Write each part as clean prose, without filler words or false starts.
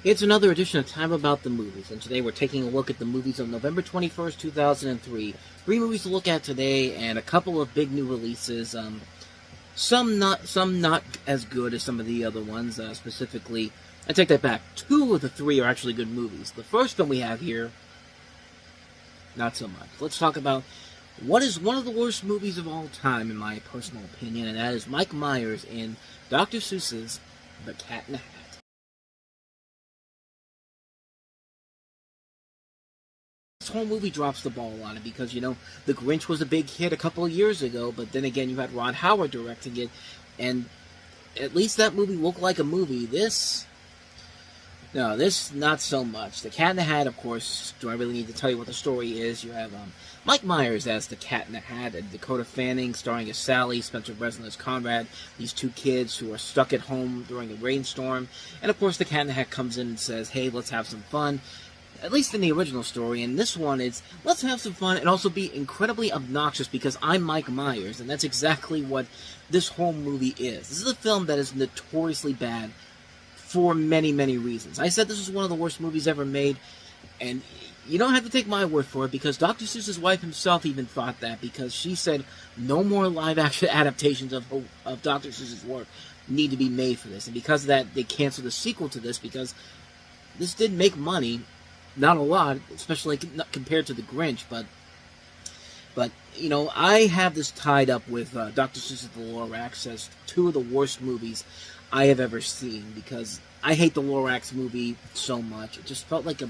It's another edition of Time About the Movies, and today we're taking a look at the movies of November 21st, 2003. Three movies to look at today, and a couple of big new releases. Some not as good as some of the other ones. Specifically, I take that back. Two of the three are actually good movies. The first film we have here, not so much. Let's talk about what is one of the worst movies of all time, in my personal opinion, and that is Mike Myers in Dr. Seuss's The Cat in the Hat. This whole movie drops the ball on it because, The Grinch was a big hit a couple of years ago, but then again, you had Ron Howard directing it, and at least that movie looked like a movie. This, not so much. The Cat in the Hat, of course, do I really need to tell you what the story is? You have Mike Myers as the Cat in the Hat, and Dakota Fanning starring as Sally, Spencer Breslin as Conrad, these two kids who are stuck at home during a rainstorm, and of course the Cat in the Hat comes in and says, hey, let's have some fun. At least in the original story. In this one, it's let's have some fun and also be incredibly obnoxious because I'm Mike Myers, and that's exactly what this whole movie is. This is a film that is notoriously bad for many, many reasons. I said this was one of the worst movies ever made, and you don't have to take my word for it because Dr. Seuss's wife himself even thought that, because she said no more live-action adaptations of Dr. Seuss's work need to be made for this, and because of that, they canceled the sequel to this because this did make money. Not a lot, especially compared to The Grinch, but I have this tied up with Dr. Seuss's The Lorax as two of the worst movies I have ever seen, because I hate the Lorax movie so much. It just felt like a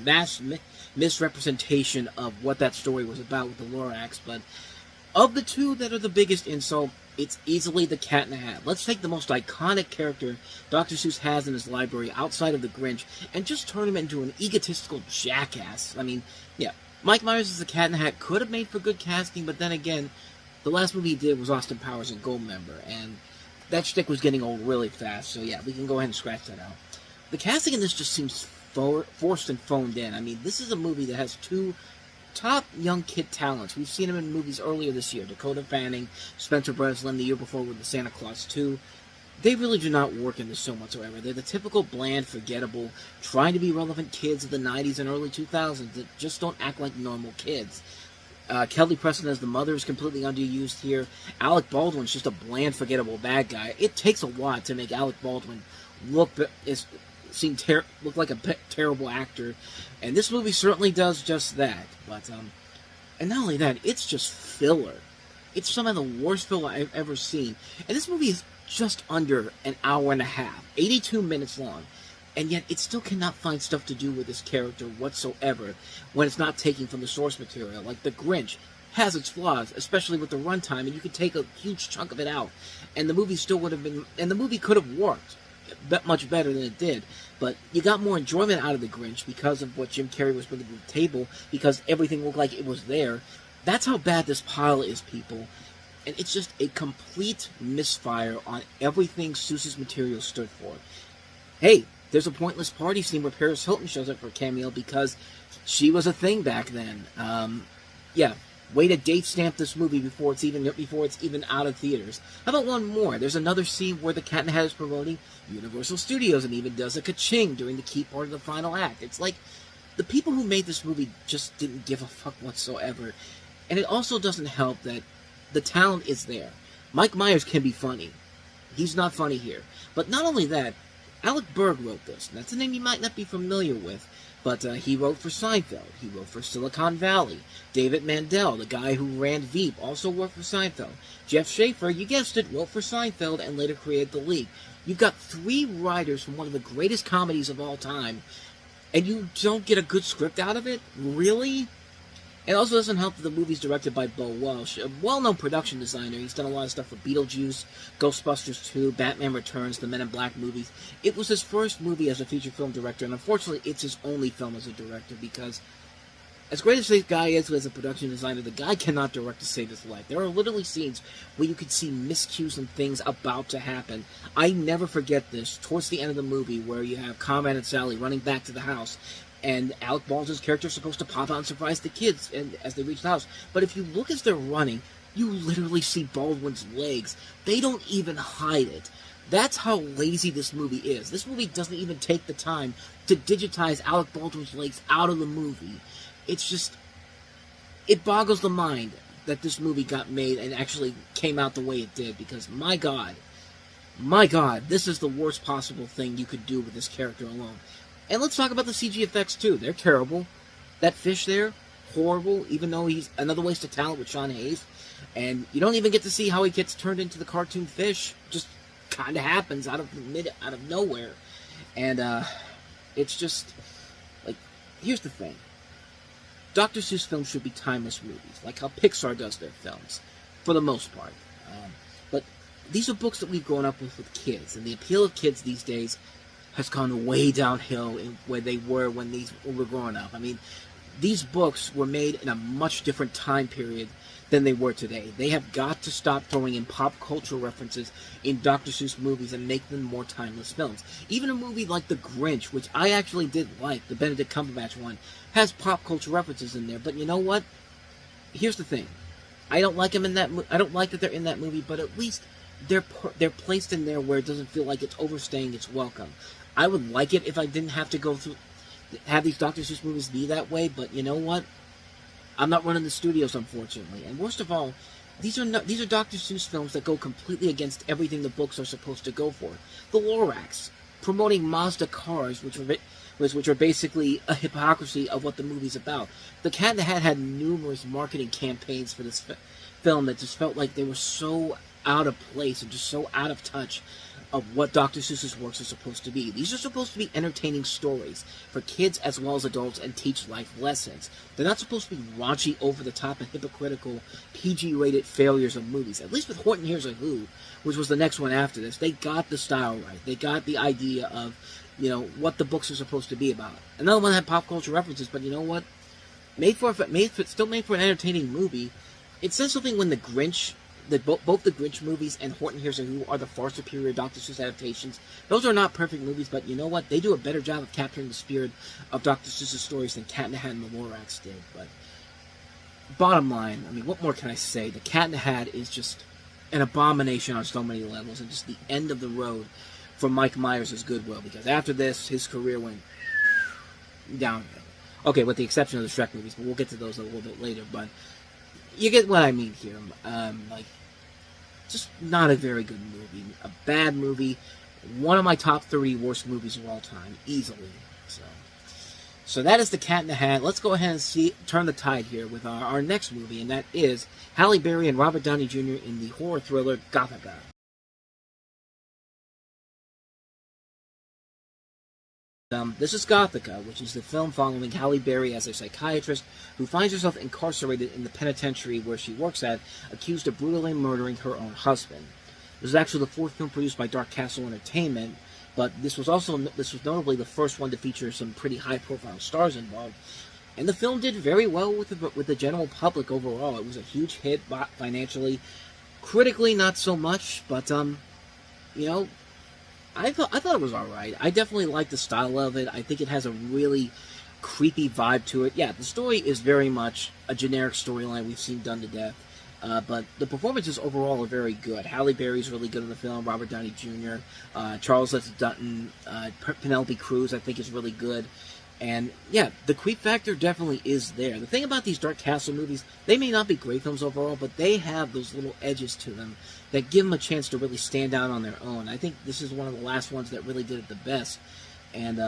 mass misrepresentation of what that story was about with the Lorax, but of the two that are the biggest insult, it's easily the Cat in the Hat. Let's take the most iconic character Dr. Seuss has in his library outside of the Grinch and just turn him into an egotistical jackass. I mean, yeah, Mike Myers as the Cat in the Hat could have made for good casting, but then again, the last movie he did was Austin Powers and Goldmember, and that shtick was getting old really fast, so yeah, we can go ahead and scratch that out. The casting in this just seems forced and phoned in. I mean, this is a movie that has two top young kid talents. We've seen them in movies earlier this year. Dakota Fanning, Spencer Breslin, the year before with the Santa Claus 2. They really do not work in this so whatsoever. They're the typical bland, forgettable, trying to be relevant kids of the 90s and early 2000s that just don't act like normal kids. Kelly Preston as the mother is completely underused here. Alec Baldwin's just a bland, forgettable bad guy. It takes a lot to make Alec Baldwin look like a terrible actor, and this movie certainly does just that. But and not only that, it's just filler. It's some of the worst filler I've ever seen. And this movie is just under an hour and a half, 82 minutes long, and yet it still cannot find stuff to do with this character whatsoever when it's not taking from the source material. Like The Grinch has its flaws, especially with the runtime, and you could take a huge chunk of it out, and the movie still would have been, and the movie could have worked much better than it did, but you got more enjoyment out of The Grinch because of what Jim Carrey was bringing to the table, because everything looked like it was there. That's how bad this pile is, people, and it's just a complete misfire on everything Seuss's material stood for. Hey, there's a pointless party scene where Paris Hilton shows up for a cameo because she was a thing back then. Yeah. Way to date stamp this movie before it's even out of theaters. How about one more? There's another scene where the Cat in the Hat is promoting Universal Studios and even does a ka-ching during the key part of the final act. It's like the people who made this movie just didn't give a fuck whatsoever. And it also doesn't help that the talent is there. Mike Myers can be funny. He's not funny here. But not only that, Alec Berg wrote this. That's a name you might not be familiar with. But he wrote for Seinfeld. He wrote for Silicon Valley. David Mandel, the guy who ran Veep, also worked for Seinfeld. Jeff Schaffer, you guessed it, wrote for Seinfeld and later created The League. You've got three writers from one of the greatest comedies of all time, and you don't get a good script out of it? Really? It also doesn't help that the movie's directed by Bo Welsh, a well-known production designer. He's done a lot of stuff for Beetlejuice, Ghostbusters 2, Batman Returns, the Men in Black movies. It was his first movie as a feature film director, and unfortunately, it's his only film as a director, because as great as this guy is as a production designer, the guy cannot direct to save his life. There are literally scenes where you can see miscues and things about to happen. I never forget this, towards the end of the movie, where you have Conrad and Sally running back to the house, and Alec Baldwin's character is supposed to pop out and surprise the kids as they reach the house. But if you look as they're running, you literally see Baldwin's legs. They don't even hide it. That's how lazy this movie is. This movie doesn't even take the time to digitize Alec Baldwin's legs out of the movie. It's just, it boggles the mind that this movie got made and actually came out the way it did, because my God, this is the worst possible thing you could do with this character alone. And let's talk about the CG effects too. They're terrible. That fish there, horrible, even though he's another waste of talent with Sean Hayes. And you don't even get to see how he gets turned into the cartoon fish. Just kind of happens out of nowhere. And it's just, like, here's the thing. Dr. Seuss films should be timeless movies, like how Pixar does their films, for the most part. But these are books that we've grown up with kids, and the appeal of kids these days has gone way downhill in where they were when we were growing up. I mean, these books were made in a much different time period than they were today. They have got to stop throwing in pop culture references in Dr. Seuss movies and make them more timeless films. Even a movie like The Grinch, which I actually did like, the Benedict Cumberbatch one, has pop culture references in there. But you know what? Here's the thing. I don't like them in that. I don't like that they're in that movie, but at least they're placed in there where it doesn't feel like it's overstaying its welcome. I would like it if I didn't have to have these Dr. Seuss movies be that way, but you know what? I'm not running the studios, unfortunately. And worst of all, these are Dr. Seuss films that go completely against everything the books are supposed to go for. The Lorax, promoting Mazda cars, which are basically a hypocrisy of what the movie's about. The Cat in the Hat had numerous marketing campaigns for this film that just felt like they were so out of place and just so out of touch of what Dr. Seuss's works are supposed to be. These are supposed to be entertaining stories for kids as well as adults and teach life lessons. They're not supposed to be raunchy, over-the-top, and hypocritical, PG-rated failures of movies. At least with Horton Hears a Who, which was the next one after this, they got the style right. They got the idea of, you know, what the books are supposed to be about. Another one had pop culture references, but you know what? Still made for an entertaining movie. It says something when The Grinch, both the Grinch movies and Horton Hears a Who are the far superior Dr. Seuss adaptations. Those are not perfect movies, but you know what? They do a better job of capturing the spirit of Dr. Seuss's stories than Cat in the Hat and the Lorax did. But bottom line, I mean, what more can I say? The Cat in the Hat is just an abomination on so many levels, and just the end of the road for Mike Myers' goodwill, because after this, his career went downhill. Okay, with the exception of the Shrek movies, but we'll get to those a little bit later, but you get what I mean here. Like, just not a very good movie. A bad movie. One of my top 3 worst movies of all time, easily. So that is The Cat in the Hat. Let's go ahead and turn the tide here with our next movie, and that is Halle Berry and Robert Downey Jr. in the horror thriller Gothika. This is Gothika, which is the film following Halle Berry as a psychiatrist who finds herself incarcerated in the penitentiary where she works at, accused of brutally murdering her own husband. This is actually the 4th film produced by Dark Castle Entertainment, but this was notably the first one to feature some pretty high-profile stars involved. And the film did very well with the general public overall. It was a huge hit financially, critically not so much, but you know, I thought it was alright. I definitely like the style of it. I think it has a really creepy vibe to it. Yeah, the story is very much a generic storyline we've seen done to death. But the performances overall are very good. Halle Berry's really good in the film. Robert Downey Jr., Charles S. Dutton, Penelope Cruz, I think, is really good. And yeah, the creep factor definitely is there. The thing about these Dark Castle movies, they may not be great films overall, but they have those little edges to them that give them a chance to really stand out on their own. I think this is one of the last ones that really did it the best. And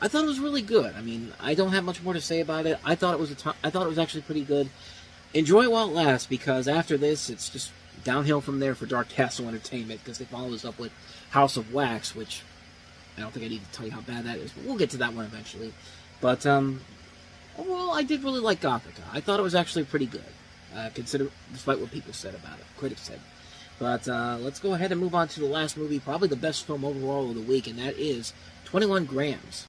I thought it was really good. I mean, I don't have much more to say about it. I thought it was actually pretty good. Enjoy it while it lasts, because after this, it's just downhill from there for Dark Castle Entertainment, because they follow this up with House of Wax, which I don't think I need to tell you how bad that is, but we'll get to that one eventually. But overall, I did really like Gothika. I thought it was actually pretty good, despite what people said about it, critics said. But let's go ahead and move on to the last movie, probably the best film overall of the week, and that is 21 Grams.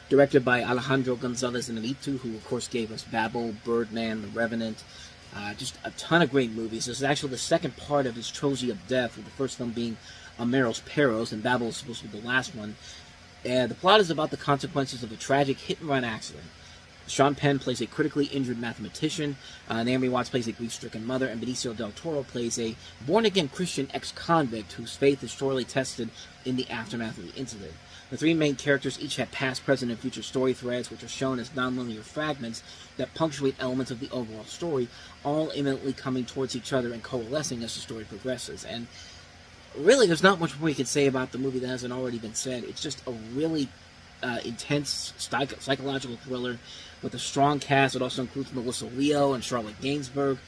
Directed by Alejandro Gonzalez Inarritu, who of course gave us Babel, Birdman, The Revenant, just a ton of great movies. This is actually the second part of his trilogy of death, with the first film being Amaros Perros, and Babel is supposed to be the last one. The plot is about the consequences of a tragic hit-and-run accident. Sean Penn plays a critically injured mathematician, Naomi Watts plays a grief-stricken mother, and Benicio del Toro plays a born-again Christian ex-convict whose faith is sorely tested in the aftermath of the incident. The three main characters each have past, present, and future story threads, which are shown as nonlinear fragments that punctuate elements of the overall story, all imminently coming towards each other and coalescing as the story progresses. And really, there's not much more you can say about the movie that hasn't already been said. It's just a really intense psychological thriller with a strong cast. It also includes Melissa Leo and Charlotte Gainsbourg.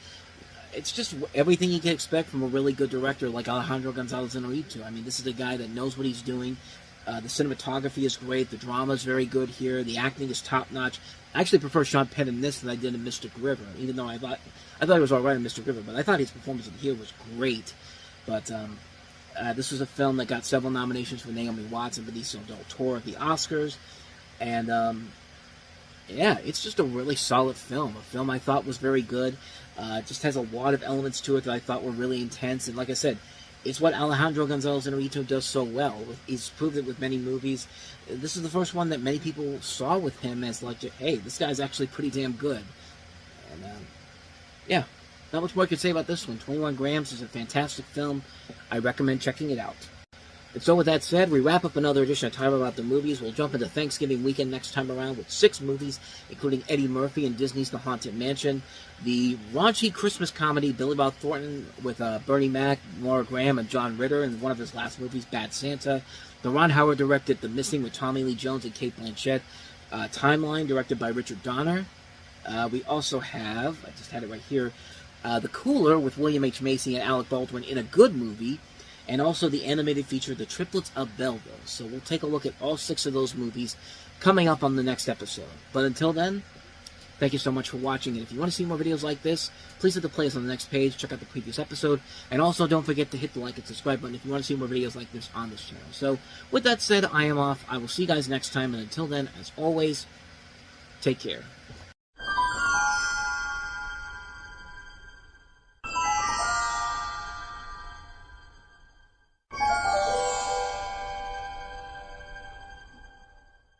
It's just everything you can expect from a really good director like Alejandro González Iñárritu. I mean, this is a guy that knows what he's doing. The cinematography is great. The drama is very good here. The acting is top-notch. I actually prefer Sean Penn in this than I did in Mystic River, even though I thought he was all right in Mystic River, but I thought his performance in here was great. But this was a film that got several nominations for Naomi Watts and Benicio del Toro at the Oscars. And, yeah, it's just a really solid film. A film I thought was very good. It just has a lot of elements to it that I thought were really intense. And like I said, it's what Alejandro González Iñárritu does so well. He's proved it with many movies. This is the first one that many people saw with him as like, hey, this guy's actually pretty damn good. And, yeah, not much more I could say about this one. 21 Grams is a fantastic film. I recommend checking it out. And so with that said, we wrap up another edition of Time About the Movies. We'll jump into Thanksgiving weekend next time around with 6 movies, including Eddie Murphy and Disney's The Haunted Mansion, the raunchy Christmas comedy Billy Bob Thornton with Bernie Mac, Laura Graham, and John Ritter in one of his last movies, Bad Santa, the Ron Howard directed The Missing with Tommy Lee Jones and Cate Blanchett, Timeline directed by Richard Donner. We also have, I just had it right here, The Cooler with William H. Macy and Alec Baldwin in a good movie, and also the animated feature, The Triplets of Belleville. So we'll take a look at all 6 of those movies coming up on the next episode. But until then, thank you so much for watching, and if you want to see more videos like this, please hit the playlist on the next page, check out the previous episode, and also don't forget to hit the like and subscribe button if you want to see more videos like this on this channel. So, with that said, I am off. I will see you guys next time, and until then, as always, take care.